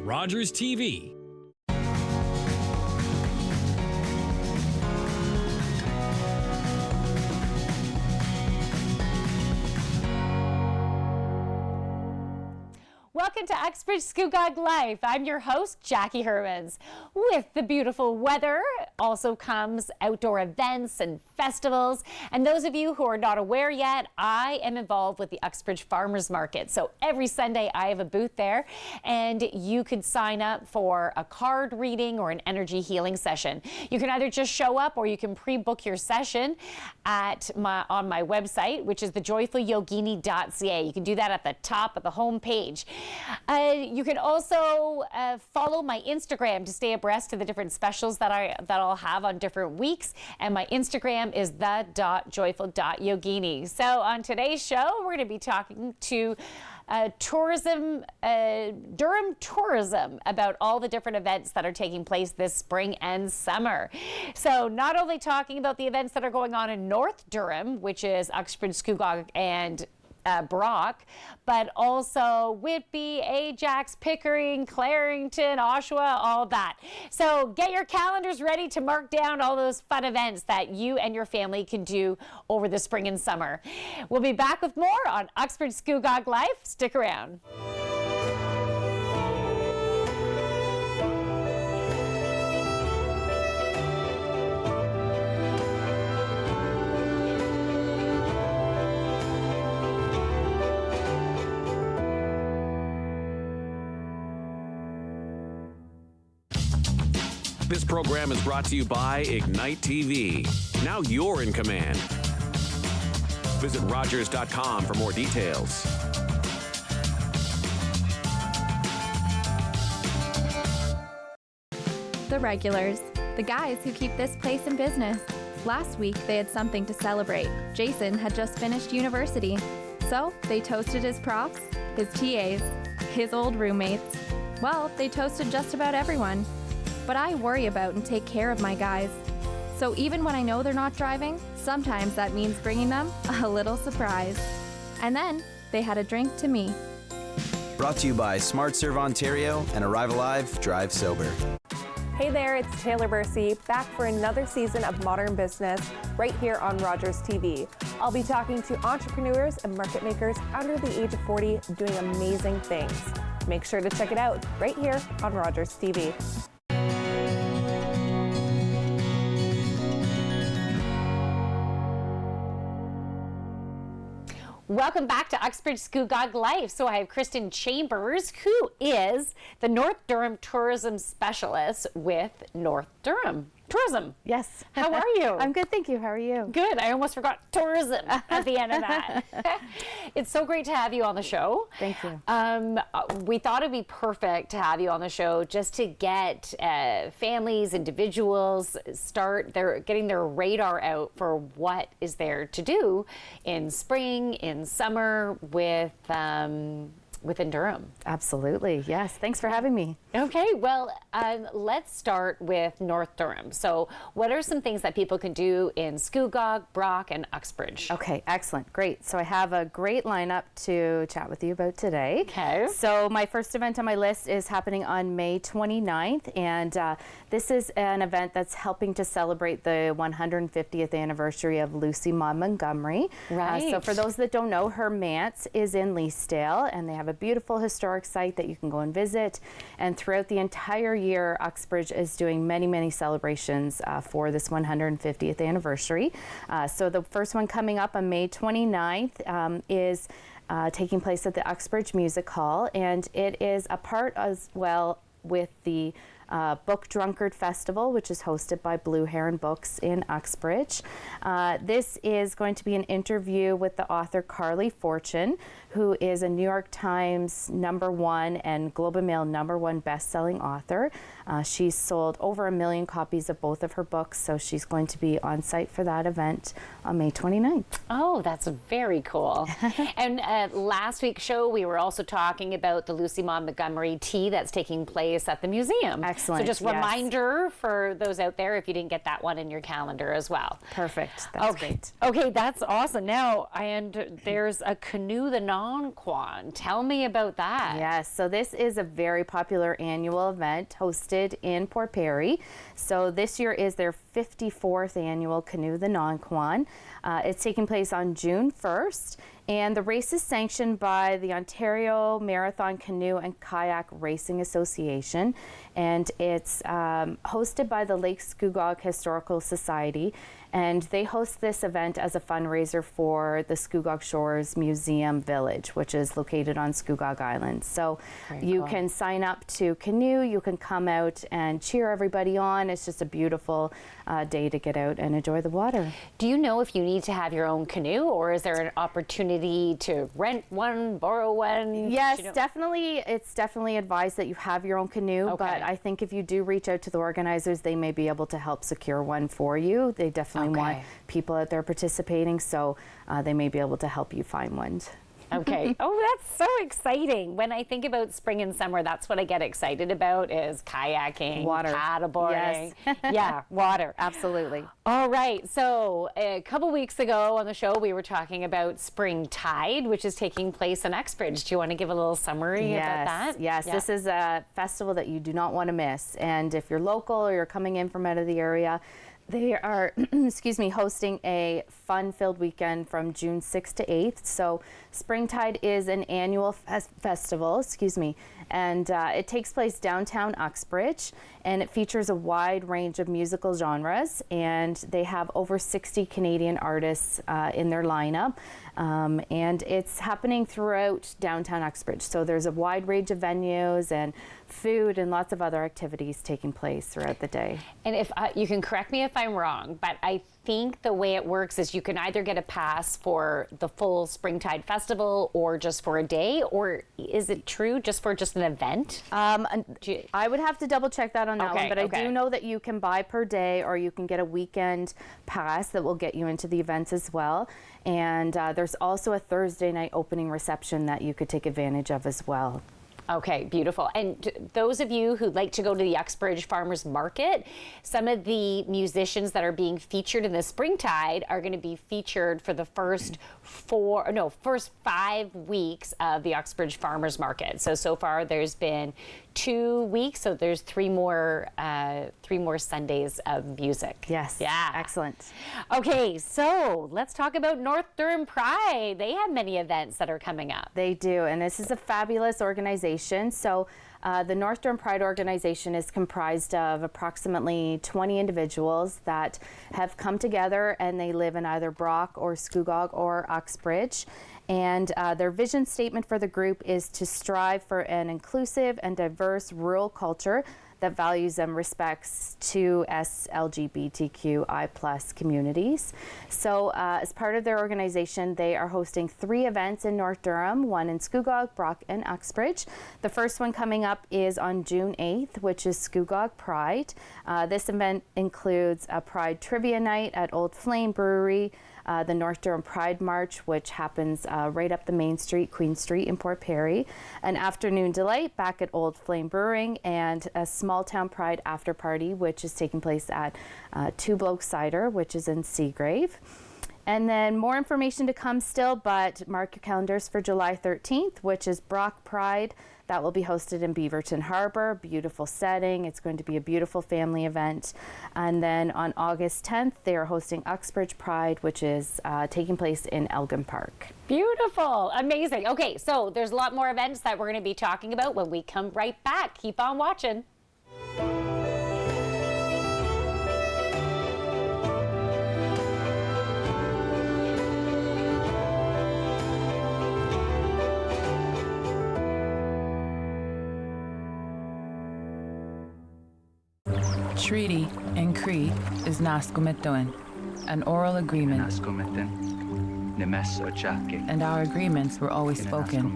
Rogers TV. Welcome to Uxbridge Scugog Life. I'm your host, Jackie Hermans. With the beautiful weather also comes outdoor events and festivals. And those of you who are not aware yet, I am involved with the Uxbridge Farmers Market. So every Sunday I have a booth there, and you could sign up for a card reading or an energy healing session. You can either just show up or you can pre-book your session on my website, which is thejoyfulyogini.ca. You can do that at the top of the home page. You can also follow my Instagram to stay abreast of the different specials that I'll have on different weeks. And my Instagram is the.joyful.yogini. So on today's show, we're going to be talking to Durham Tourism about all the different events that are taking place this spring and summer. So not only talking about the events that are going on in North Durham, which is Uxbridge, Scugog, and Brock, but also Whitby, Ajax, Pickering, Clarington, Oshawa, all that. So get your calendars ready to mark down all those fun events that you and your family can do over the spring and summer. We'll be back with more on Uxbridge Scugog Life. Stick around. This program is brought to you by Ignite TV. Now you're in command. Visit Rogers.com for more details. The regulars, the guys who keep this place in business. Last week, they had something to celebrate. Jason had just finished university. So they toasted his profs, his TAs, his old roommates. Well, they toasted just about everyone. But I worry about and take care of my guys. So even when I know they're not driving, sometimes that means bringing them a little surprise. And then they had a drink to me. Brought to you by Smart Serve Ontario and Arrive Alive, Drive Sober. Hey there, it's Taylor Bursey, back for another season of Modern Business right here on Rogers TV. I'll be talking to entrepreneurs and market makers under the age of 40 doing amazing things. Make sure to check it out right here on Rogers TV. Welcome back to Uxbridge Scugog Life. So I have Kristen Chambers, who is the North Durham Tourism Specialist with North Durham Tourism. Yes. How are you? I'm good, thank you. How are you? Good. I almost forgot tourism at the end of that. It's so great to have you on the show. Thank you. We thought it'd be perfect to have you on the show just to get families, individuals getting their radar out for what is there to do in spring, in summer within Durham. Absolutely. Yes. Thanks for having me. Okay. Well, let's start with North Durham. So what are some things that people can do in Scugog, Brock, and Uxbridge? Okay. Excellent. Great. So I have a great lineup to chat with you about today. Okay. So my first event on my list is happening on May 29th. And this is an event that's helping to celebrate the 150th anniversary of Lucy Maud Montgomery. Right. So for those that don't know, her manse is in Leasdale, and they have a beautiful historic site that you can go and visit. And throughout the entire year, Uxbridge is doing many, many celebrations for this 150th anniversary. So the first one coming up on May 29th is taking place at the Uxbridge Music Hall, and it is a part as well with the Book Drunkard Festival, which is hosted by Blue Heron Books in Uxbridge. This is going to be an interview with the author Carly Fortune, who is a New York Times #1 and Globe and Mail #1 best-selling author. She's sold over 1 million copies of both of her books, so she's going to be on site for that event on May 29th. Oh, that's very cool. And last week's show, we were also talking about the Lucy Maud Montgomery tea that's taking place at the museum. Excellent. So just reminder for those out there if you didn't get that one in your calendar as well. Perfect. That's great. Okay, that's awesome. Now, there's a Canoe the Non-Quan. Tell me about that. Yes, so this is a very popular annual event hosted in Port Perry. So this year is their 54th annual Canoe the Non-Quan. It's taking place on June 1st. And the race is sanctioned by the Ontario Marathon Canoe and Kayak Racing Association. And it's hosted by the Lake Scugog Historical Society. And they host this event as a fundraiser for the Scugog Shores Museum Village, which is located on Scugog Island. So you can sign up to canoe, you can come out and cheer everybody on. It's just a beautiful day to get out and enjoy the water. Do you know if you need to have your own canoe, or is there an opportunity to rent one, borrow one? Yes, definitely. It's definitely advised that you have your own canoe, but I think if you do reach out to the organizers, they may be able to help secure one for you. They definitely want people out there participating, so they may be able to help you find one. Okay. Oh, that's so exciting. When I think about spring and summer, that's what I get excited about is kayaking, water, paddleboarding. Yes. Yeah, water. Absolutely. All right. So a couple weeks ago on the show, we were talking about Spring Tide, which is taking place in Uxbridge. Do you want to give a little summary about that? Yes. This is a festival that you do not want to miss. And if you're local or you're coming in from out of the area, they are, hosting a fun-filled weekend from June 6th to 8th. So Springtide is an annual festival, and it takes place downtown Uxbridge, and it features a wide range of musical genres, and they have over 60 Canadian artists in their lineup. And it's happening throughout downtown Uxbridge. So there's a wide range of venues and food and lots of other activities taking place throughout the day. And if you can correct me if I'm wrong, but I think the way it works is you can either get a pass for the full Springtide Festival or just for a day, or is it true just for an event? I would have to double check that on that one, but I do know that you can buy per day or you can get a weekend pass that will get you into the events as well. And there's also a Thursday night opening reception that you could take advantage of as well. Okay, beautiful. And those of you who'd like to go to the Uxbridge Farmers Market, some of the musicians that are being featured in the Springtide are going to be featured for the first 5 weeks of the Uxbridge Farmers Market. So far there's been 2 weeks, so there's three more Sundays of music. Yes. Yeah. Excellent. Okay, so let's talk about North Durham Pride. They have many events that are coming up. They do, and this is a fabulous organization. So the North Durham Pride organization is comprised of approximately 20 individuals that have come together, and they live in either Brock or Scugog or Uxbridge. And their vision statement for the group is to strive for an inclusive and diverse rural culture that values and respects to LGBTQI+ communities. So as part of their organization, they are hosting 3 events in North Durham, one in Scugog, Brock, and Uxbridge. The first one coming up is on June 8th, which is Scugog Pride. This event includes a Pride Trivia Night at Old Flame Brewery, the North Durham Pride March, which happens right up the main street, Queen Street in Port Perry, an afternoon delight back at Old Flame Brewing, and a small town pride after party, which is taking place at Two Blokes Cider, which is in Seagrave. And then more information to come still, but mark your calendars for July 13th, which is Brock Pride. That will be hosted in Beaverton Harbor. Beautiful setting. It's going to be a beautiful family event. And then on August 10th, they are hosting Uxbridge Pride, which is taking place in Elgin Park. Beautiful. Amazing. Okay, so there's a lot more events that we're going to be talking about when we come right back. Keep on watching. Treaty in Cree is Nascomitoin, an oral agreement, and our agreements were always spoken.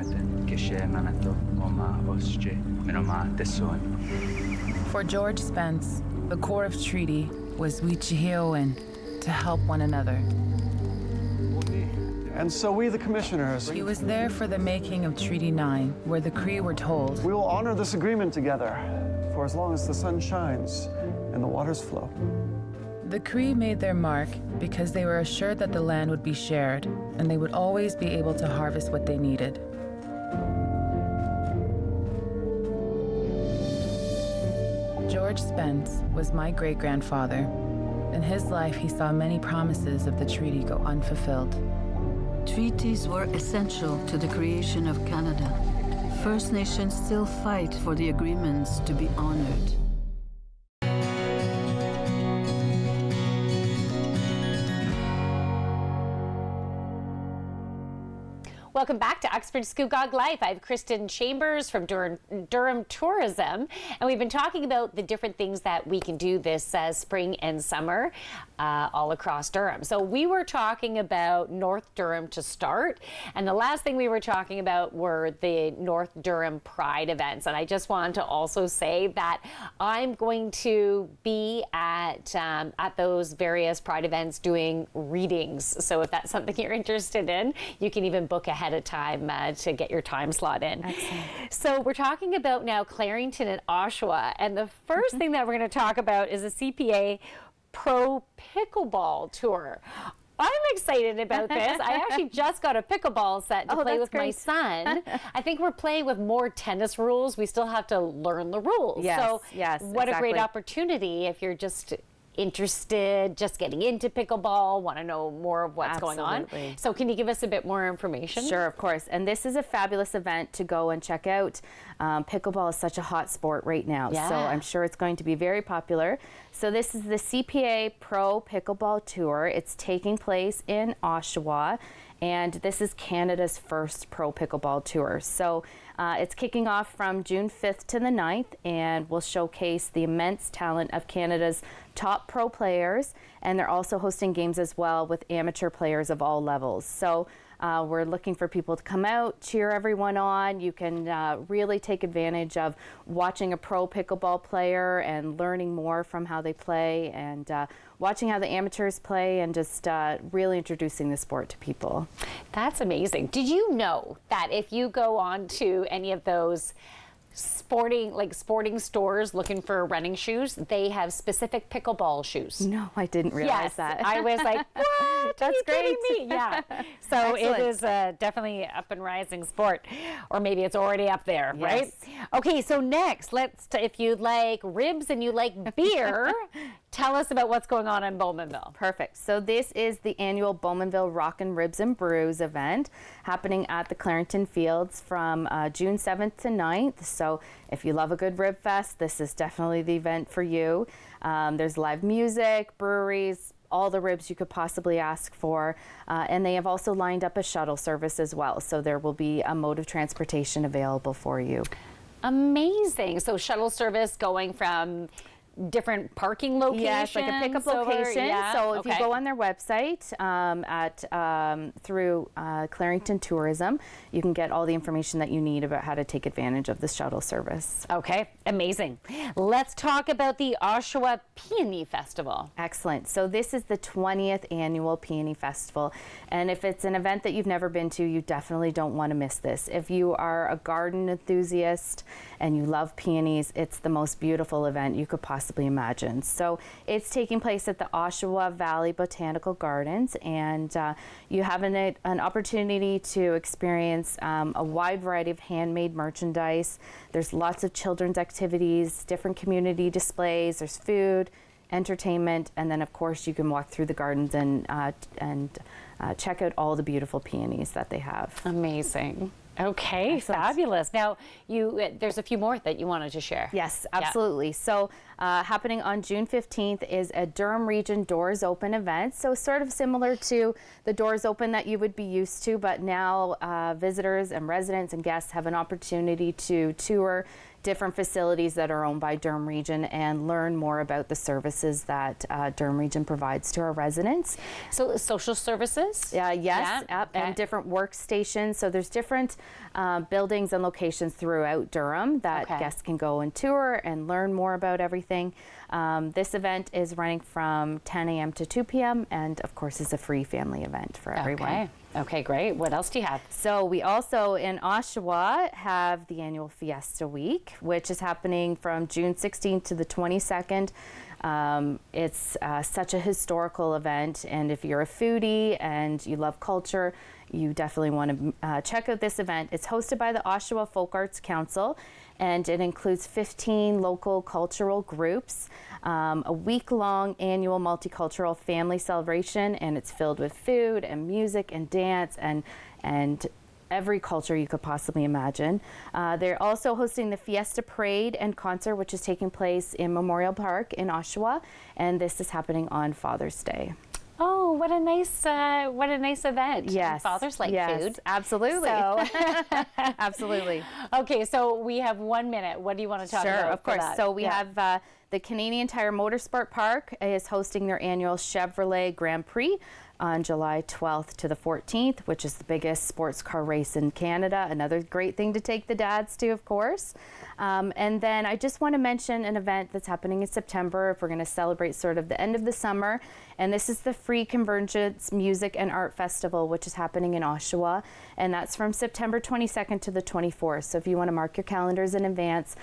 For George Spence, the core of treaty was Wichihioin, to help one another. And so we, the commissioners, He was there for the making of Treaty 9, where the Cree were told, we will honor this agreement together for as long as the sun shines and the waters flow. The Cree made their mark because they were assured that the land would be shared and they would always be able to harvest what they needed. George Spence was my great-grandfather. In his life, he saw many promises of the treaty go unfulfilled. Treaties were essential to the creation of Canada. First Nations still fight for the agreements to be honored. Welcome back to Uxbridge Scugog Life. I have Kristen Chambers from Durham Tourism, and we've been talking about the different things that we can do this spring and summer all across Durham. So we were talking about North Durham to start, and the last thing we were talking about were the North Durham Pride events. And I just wanted to also say that I'm going to be at those various Pride events doing readings. So if that's something you're interested in, you can even book ahead of time to get your time slot in. Excellent. So we're talking about now Clarington and Oshawa, and the first thing that we're going to talk about is a CPA Pro Pickleball Tour. I'm excited about this. I actually just got a pickleball set to play with my son. I think we're playing with more tennis rules. We still have to learn the rules. Yes, so yes, what a great opportunity if you're just interested, just getting into pickleball, want to know more of what's going on. So can you give us a bit more information? Sure, of course. And this is a fabulous event to go and check out. Pickleball is such a hot sport right now, so I'm sure it's going to be very popular. So this is the CPA Pro Pickleball Tour. It's taking place in Oshawa, and this is Canada's first Pro Pickleball Tour. So it's kicking off from June 5th to the 9th, and will showcase the immense talent of Canada's top pro players, and they're also hosting games as well with amateur players of all levels. So we're looking for people to come out, cheer everyone on. You can really take advantage of watching a pro pickleball player and learning more from how they play, and watching how the amateurs play, and just really introducing the sport to people. That's amazing. Did you know that if you go on to any of those sporting stores looking for running shoes, they have specific pickleball shoes? No, I didn't realize that. I was like, what? That's great. Me? Yeah. So it is definitely up and rising sport, or maybe it's already up there, right? Okay, so next, if you like ribs and you like beer, tell us about what's going on in Bowmanville. Perfect. So this is the annual Bowmanville Rockin' Ribs and Brews event happening at the Clarington Fields from June 7th to 9th. So if you love a good rib fest, this is definitely the event for you. There's live music, breweries, all the ribs you could possibly ask for. And they have also lined up a shuttle service as well. So there will be a mode of transportation available for you. Amazing. So shuttle service going from different parking locations? Yes, like a pickup location. Yeah, so if you go on their website through Clarington Tourism, you can get all the information that you need about how to take advantage of the shuttle service. Okay, amazing. Let's talk about the Oshawa Peony Festival. Excellent. So this is the 20th annual Peony Festival, and if it's an event that you've never been to, you definitely don't want to miss this. If you are a garden enthusiast and you love peonies, it's the most beautiful event you could possibly imagine. So it's taking place at the Oshawa Valley Botanical Gardens, and you have an opportunity to experience a wide variety of handmade merchandise. There's lots of children's activities, different community displays, there's food, entertainment, and then of course you can walk through the gardens and check out all the beautiful peonies that they have. Amazing. Okay, excellent. Fabulous. Now, there's a few more that you wanted to share. Yes, absolutely. Yeah. So happening on June 15th is a Durham Region Doors Open event. So sort of similar to the Doors Open that you would be used to, but now visitors and residents and guests have an opportunity to tour different facilities that are owned by Durham Region and learn more about the services that Durham Region provides to our residents. So social services? Yes, and different workstations. So there's different buildings and locations throughout Durham that guests can go and tour and learn more about everything. This event is running from 10 a.m. to 2 p.m. and of course is a free family event for everyone. Okay, great. What else do you have? So we also in Oshawa have the annual Fiesta Week, which is happening from June 16th to the 22nd. It's such a historical event, and if you're a foodie and you love culture, you definitely want to check out this event. It's hosted by the Oshawa Folk Arts Council, and it includes 15 local cultural groups, a week-long annual multicultural family celebration, and it's filled with food and music and dance and every culture you could possibly imagine. They're also hosting the Fiesta Parade and concert, which is taking place in Memorial Park in Oshawa, and this is happening on Father's Day. Oh, what a nice event. Yes. Fathers like food. Absolutely. So. Absolutely. Okay, so we have 1 minute. What do you want to talk about? Sure, of course. That? So we have the Canadian Tire Motorsport Park is hosting their annual Chevrolet Grand Prix on July 12th to the 14th, which is the biggest sports car race in Canada. Another great thing to take the dads to, of course. And then I just want to mention an event that's happening in September if we're going to celebrate sort of the end of the summer. And this is the Free Convergence Music and Art Festival, which is happening in Oshawa. And that's from September 22nd to the 24th. So if you want to mark your calendars in advance,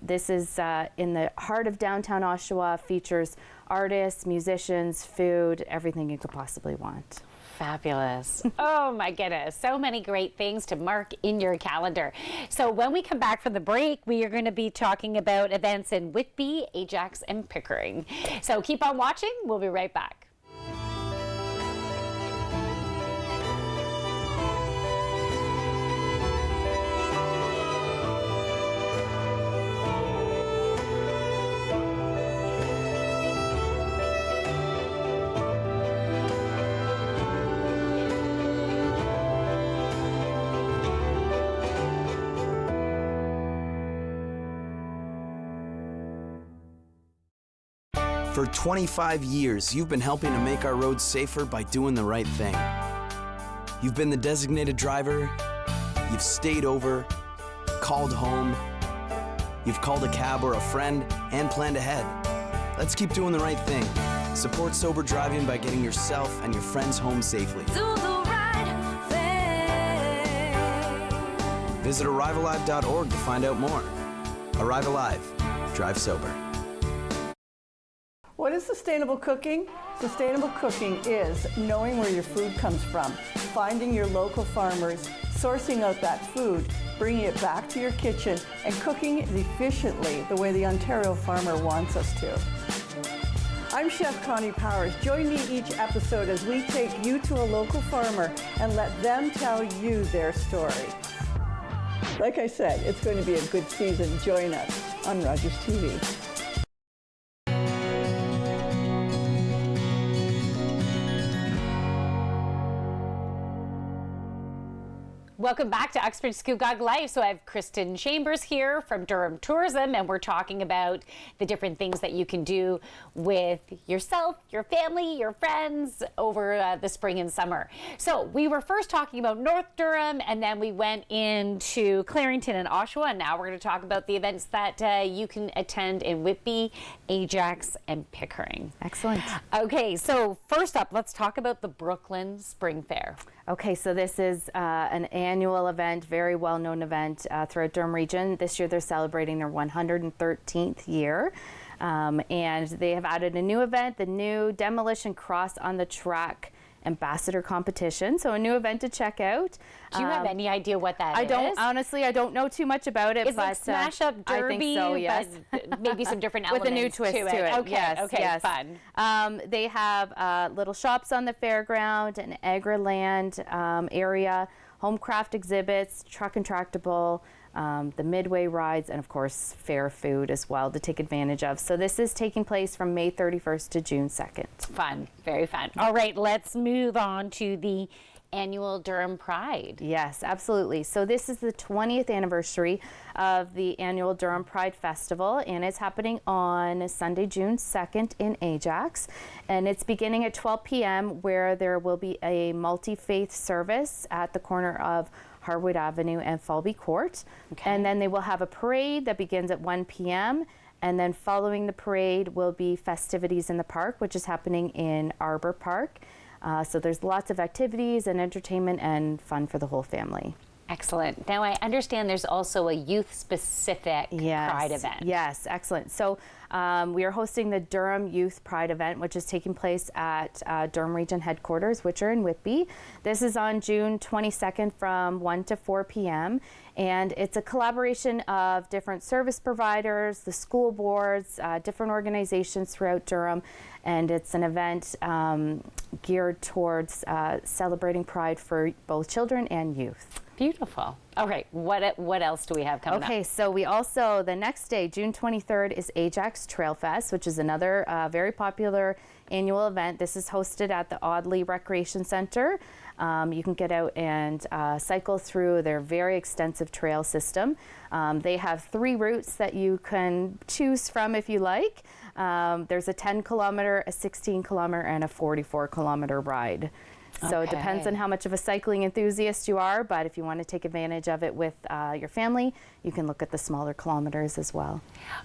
this is in the heart of downtown Oshawa, features artists, musicians, food, everything you could possibly want. Fabulous. Oh my goodness. So many great things to mark in your calendar. So when we come back from the break, we are going to be talking about events in Whitby, Ajax, and Pickering. So keep on watching. We'll be right back. For 25 years, you've been helping to make our roads safer by doing the right thing. You've been the designated driver, you've stayed over, called home, you've called a cab or a friend, and planned ahead. Let's keep doing the right thing. Support sober driving by getting yourself and your friends home safely. Do the right thing. Visit ArriveAlive.org to find out more. Arrive Alive. Drive sober. What is sustainable cooking? Sustainable cooking is knowing where your food comes from, finding your local farmers, sourcing out that food, bringing it back to your kitchen, and cooking it efficiently the way the Ontario farmer wants us to. I'm Chef Connie Powers. Join me each episode as we take you to a local farmer and let them tell you their story. Like I said, it's going to be a good season. Join us on Rogers TV. Welcome back to Uxbridge Scugog Life. So I have Kristen Chambers here from Durham Tourism, and we're talking about the different things that you can do with yourself, your family, your friends over the spring and summer. So we were first talking about North Durham, and then we went into Clarington and Oshawa, and now we're going to talk about the events that you can attend in Whitby, Ajax, and Pickering. Excellent. Okay, so first up, let's talk about the Brooklyn Spring Fair. Okay, so this is an annual event, very well-known event throughout Durham region. This year they're celebrating their 113th year. And they have added a new event, the new Demolition Cross on the Track Ambassador Competition. So a new event to check out. Do you have any idea what that is? Honestly, I don't know too much about it. It's like Smash Up Derby, I think so, yes. but maybe some different elements with a new twist to it. Okay, yes, okay, yes. fun. They have little shops on the fairground, an Agraland area, homecraft exhibits, truck and tractable, the midway rides, and of course fair food as well to take advantage of. So this is taking place from May 31st to June 2nd. Fun, very fun. All right, let's move on to the annual Durham Pride. Yes, absolutely. So this is the 20th anniversary of the annual Durham Pride Festival, and it's happening on Sunday, June 2nd in Ajax. And it's beginning at 12 p.m. where there will be a multi-faith service at the corner of Harwood Avenue and Falby Court. Okay. And then they will have a parade that begins at 1 p.m. And then following the parade will be festivities in the park, which is happening in Arbor Park. So there's lots of activities and entertainment and fun for the whole family. Excellent. Now, I understand there's also a youth-specific Pride event. Yes, excellent. So we are hosting the Durham Youth Pride event, which is taking place at Durham Region Headquarters, which are in Whitby. This is on June 22nd from 1 to 4 p.m. And it's a collaboration of different service providers, the school boards, different organizations throughout Durham. And it's an event geared towards celebrating Pride for both children and youth. Beautiful. All right, what else do we have coming up? Okay, so we also, the next day, June 23rd, is Ajax Trail Fest, which is another very popular annual event. This is hosted at the Audley Recreation Center. You can get out and cycle through their very extensive trail system. They have 3 routes that you can choose from if you like. There's a 10-kilometer, a 16-kilometer, and a 44-kilometer ride. So it depends on how much of a cycling enthusiast you are, but if you want to take advantage of it with your family, you can look at the smaller kilometers as well.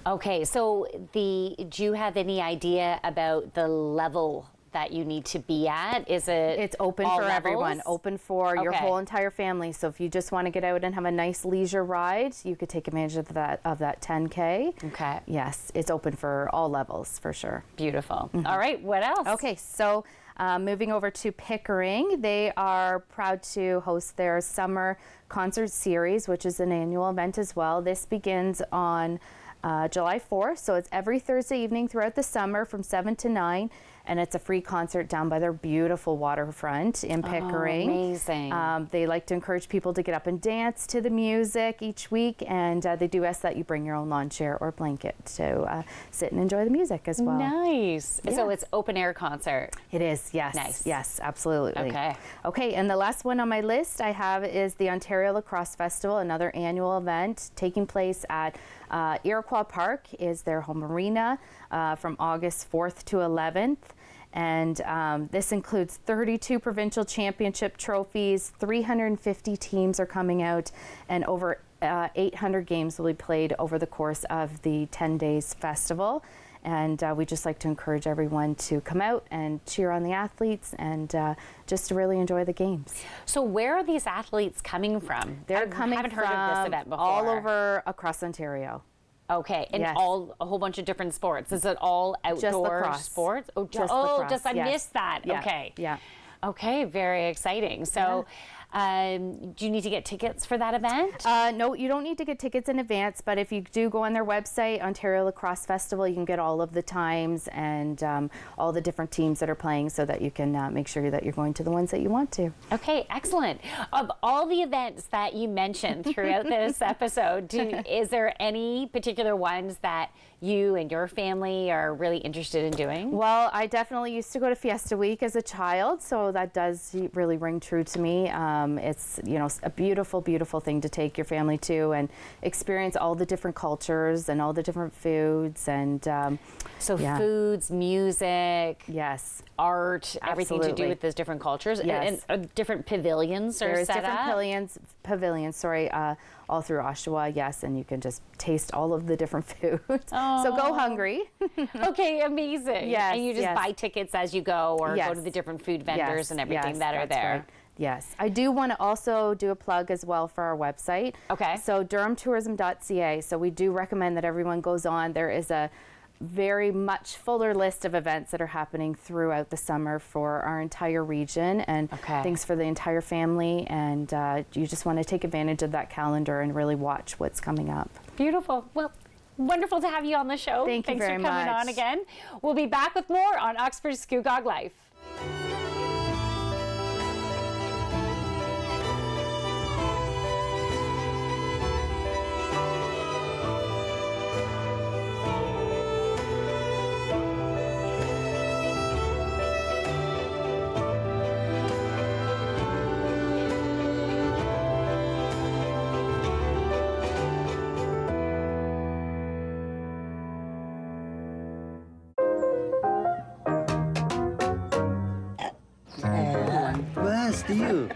Okay, so do you have any idea about the level that you need to be at? Is it It's open for everyone, open for your whole entire family. So if you just want to get out and have a nice leisure ride, you could take advantage of that 10K. Okay. Yes, it's open for all levels for sure. Beautiful. All right, what else? Okay, so moving over to Pickering, they are proud to host their summer concert series, which is an annual event as well. This begins on July 4th, so it's every Thursday evening throughout the summer from 7 to 9. And it's a free concert down by their beautiful waterfront in Pickering. Oh, amazing. They like to encourage people to get up and dance to the music each week, and they do ask that you bring your own lawn chair or blanket to sit and enjoy the music as well. Nice. Yeah. So it's open air concert. It is, yes. Nice. Yes, absolutely. Okay. Okay, and the last one on my list I have is the Ontario Lacrosse Festival, another annual event taking place at Iroquois Park is their home arena from August 4th to 11th. And this includes 32 provincial championship trophies, 350 teams are coming out, and over 800 games will be played over the course of the 10 days festival. And we just like to encourage everyone to come out and cheer on the athletes and just to really enjoy the games. So where are these athletes coming from? They're coming haven't heard from of this event before. all over across Ontario. Okay, and Yes. a whole bunch of different sports. Is it all outdoor lacrosse. sports? Oh, Just lacrosse, I yes. missed that. Yeah. Okay. Yeah. Okay, very exciting. So, do you need to get tickets for that event? No, you don't need to get tickets in advance, but if you do go on their website, Ontario Lacrosse Festival, you can get all of the times and all the different teams that are playing so that you can make sure that you're going to the ones that you want to. Okay, excellent. Of all the events that you mentioned throughout this episode, is there any particular ones that you and your family are really interested in doing? Well, I definitely used to go to Fiesta Week as a child, so that does really ring true to me. It's, you know, a beautiful, beautiful thing to take your family to and experience all the different cultures and all the different foods and foods, music, yes, art, everything to do Absolutely. with those different cultures, Yes. and different pavilions are There's set different up. pavilions, all through Oshawa, yes, and you can just taste all of the different foods. So go hungry. Okay, amazing. Yes, and you just yes. buy tickets as you go or go Yes. to the different food vendors Yes, and everything yes, that are that's there. right. Yes. I do want to also do a plug as well for our website. Okay. So durhamtourism.ca. So we do recommend that everyone goes on. There is a very much fuller list of events that are happening throughout the summer for our entire region and things for the entire family. And you just want to take advantage of that calendar and really watch what's coming up. Beautiful. Well, wonderful to have you on the show. Thanks for very coming much. on again. We'll be back with more on Uxbridge Scugog Life. Best you.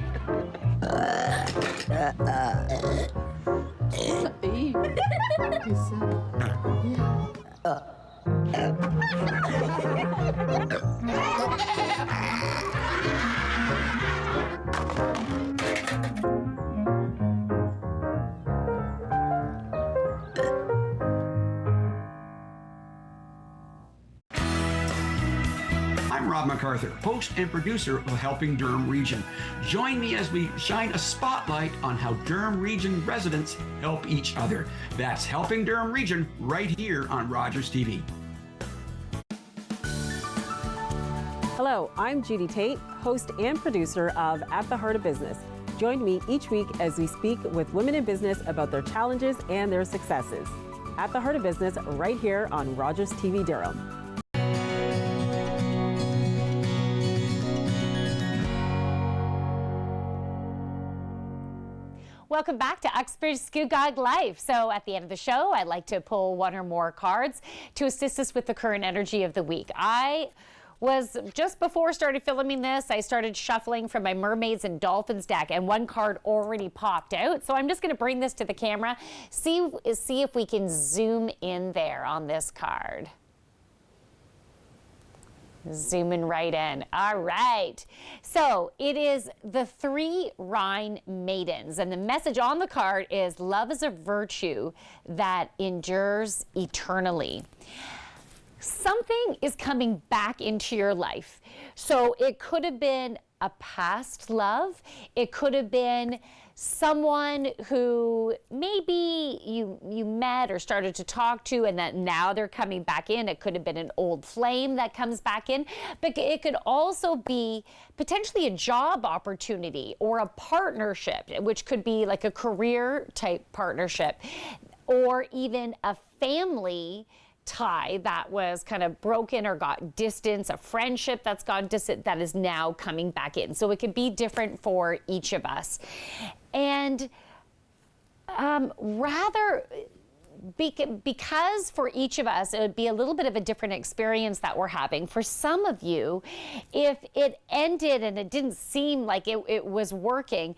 I'm Rob MacArthur, host and producer of Helping Durham Region. Join me as we shine a spotlight on how Durham Region residents help each other. That's Helping Durham Region right here on Rogers TV. Hello, I'm Judy Tate, host and producer of At the Heart of Business. Join me each week as we speak with women in business about their challenges and their successes. At the Heart of Business, right here on Rogers TV Durham. Welcome back to Uxbridge Scugog Life. So at the end of the show, I'd like to pull one or more cards to assist us with the current energy of the week. I was just before started filming this, I started shuffling from my Mermaids and Dolphins deck, and one card already popped out. So I'm just going to bring this to the camera, see if we can zoom in there on this card. Zooming right in. All right. So it is the 3 Rhine Maidens, and the message on the card is love is a virtue that endures eternally. Something is coming back into your life. So it could have been a past love. It could have been someone who maybe you met or started to talk to, and that now they're coming back in. It could have been an old flame that comes back in, but it could also be potentially a job opportunity or a partnership, which could be like a career type partnership, or even a family tie that was kind of broken or got distance, a friendship that's gone distant that is now coming back in. So it could be different for each of us. And because for each of us, it would be a little bit of a different experience that we're having. For some of you, if it ended and it didn't seem like it was working,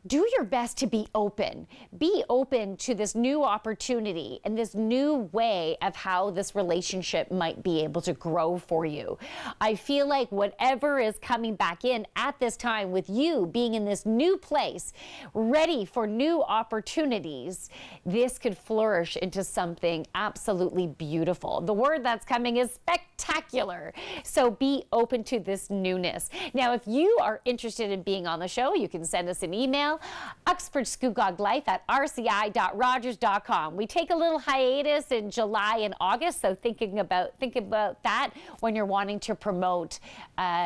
do your best to be open. Be open to this new opportunity and this new way of how this relationship might be able to grow for you. I feel like whatever is coming back in at this time with you being in this new place, ready for new opportunities, this could flourish into something absolutely beautiful. The word that's coming is spectacular. So be open to this newness. Now, if you are interested in being on the show, you can send us an email, Uxbridge Scugog Life at rci.rogers.com. We take a little hiatus in July and August, so think about that when you're wanting to promote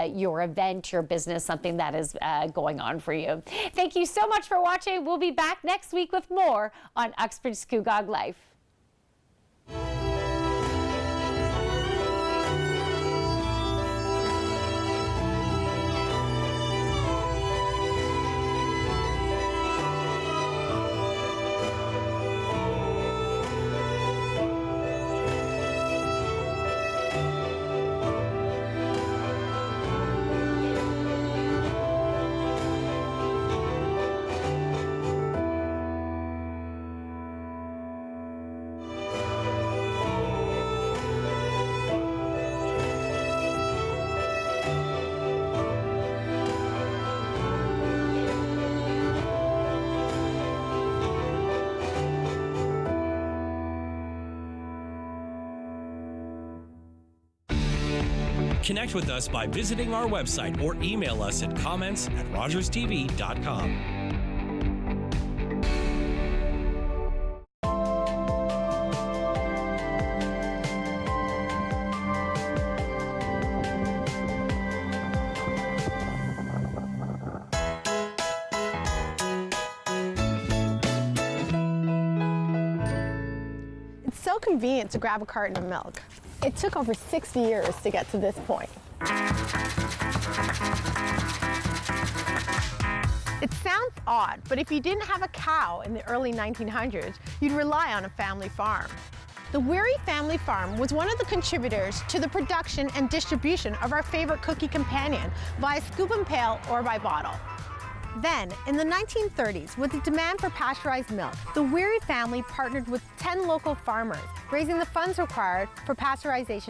your event, your business, something that is going on for you. Thank you so much for watching. We'll be back next week with more on Uxbridge Scugog Life. Connect with us by visiting our website or email us at comments@rogerstv.com. It's so convenient to grab a carton of milk. It took over 60 years to get to this point. It sounds odd, but if you didn't have a cow in the early 1900s, you'd rely on a family farm. The Weary family farm was one of the contributors to the production and distribution of our favorite cookie companion via scoop and pail or by bottle. Then, in the 1930s, with the demand for pasteurized milk, the Weary family partnered with 10 local farmers, raising the funds required for pasteurization